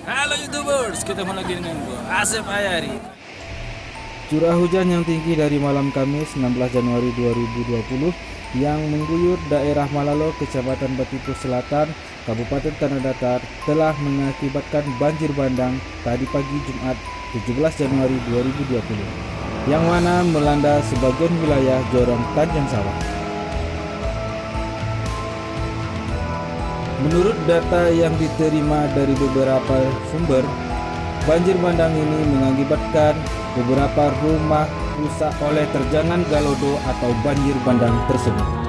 Halo YouTubers, ketemu lagi dengan gue Asep Ayari. Curah hujan yang tinggi dari malam Kamis 16 Januari 2020 yang mengguyur daerah Malalo, Kecamatan Batipu Selatan, Kabupaten Tanah Datar telah mengakibatkan banjir bandang tadi pagi Jumat 17 Januari 2020 yang mana melanda sebagian wilayah Jorong Tanjung Sawah. Menurut data yang diterima dari beberapa sumber, banjir bandang ini mengakibatkan beberapa rumah rusak oleh terjangan galodo atau banjir bandang tersebut.